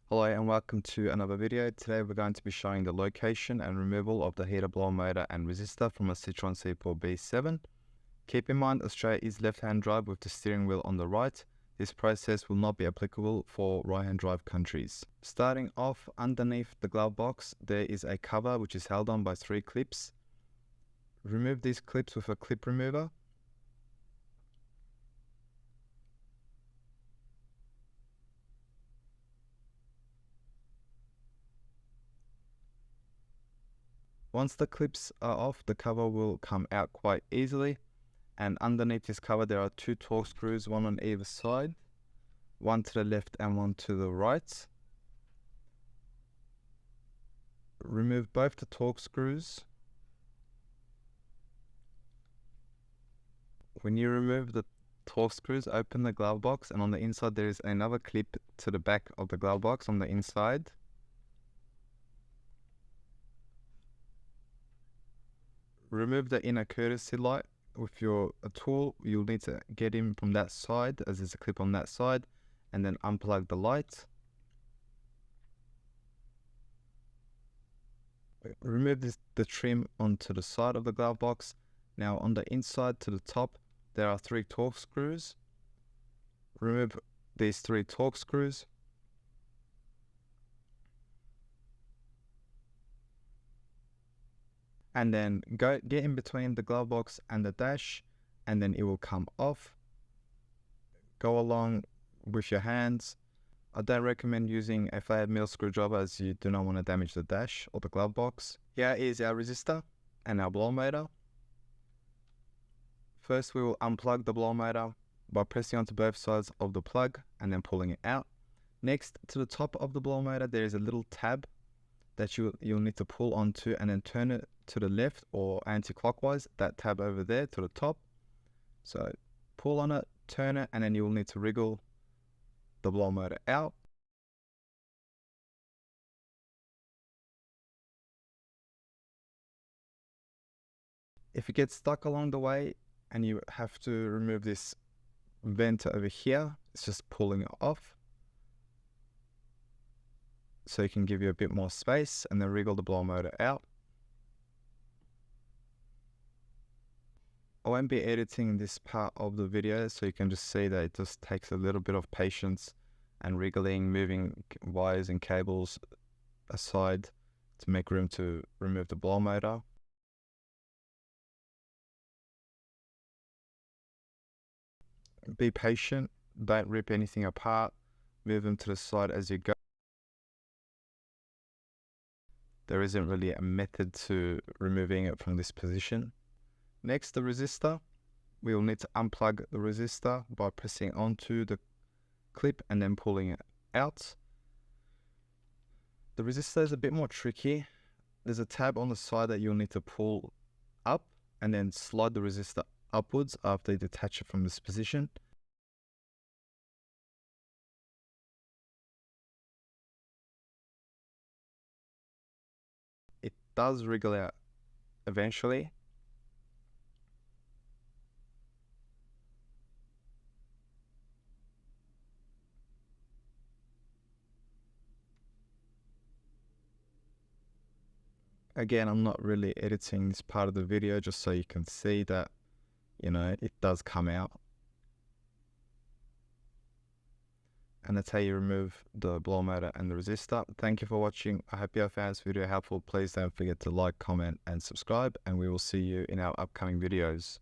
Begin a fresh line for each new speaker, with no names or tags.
Hello and welcome to another video. Today we're going to be showing the location and removal of the heater blower motor and resistor from a Citroen C4 B7. Keep in mind Australia is left-hand drive with the steering wheel on the right. This process will not be applicable for right-hand drive countries. Starting off, underneath the glove box there is a cover which is held on by 3 clips. Remove these clips with a clip remover. Once the clips are off, the cover will come out quite easily. And underneath this cover there are 2 torque screws, one on either side, one to the left and one to the right. Remove both the torque screws. When you remove the torque screws, open the glove box, and on the inside there is another clip to the back of the glove box on the inside. Remove the inner courtesy light with your tool. You'll need to get in from that side as there's a clip on that side, and then unplug the light. Remove the trim onto the side of the glove box. Now on the inside to the top there are 3 torque screws. Remove these 3 torque screws. And then get in between the glove box and the dash, and then it will come off. Go along with your hands. I don't recommend using a flathead metal screwdriver as you do not want to damage the dash or the glove box. Here is our resistor and our blower motor. First we will unplug the blower motor by pressing onto both sides of the plug and then pulling it out. Next, to the top of the blower motor there is a little tab that you'll need to pull onto and then turn it to the left or anti-clockwise, that tab over there to the top. So pull on it, turn it, and then you will need to wriggle the blower motor out. If it gets stuck along the way and you have to remove this vent over here, it's just pulling it off. So you can give you a bit more space and then wriggle the blower motor out. I won't be editing this part of the video, so you can just see that it just takes a little bit of patience and wriggling, moving wires and cables aside to make room to remove the blower motor. Be patient, don't rip anything apart, move them to the side as you go. There isn't really a method to removing it from this position. Next, the resistor. We will need to unplug the resistor by pressing onto the clip and then pulling it out. The resistor is a bit more tricky. There's a tab on the side that you'll need to pull up and then slide the resistor upwards after you detach it from this position. It does wriggle out eventually. Again, I'm not really editing this part of the video just so you can see that, it does come out. And that's how you remove the blower motor and the resistor. Thank you for watching. I hope you have found this video helpful. Please don't forget to like, comment, and subscribe, and we will see you in our upcoming videos.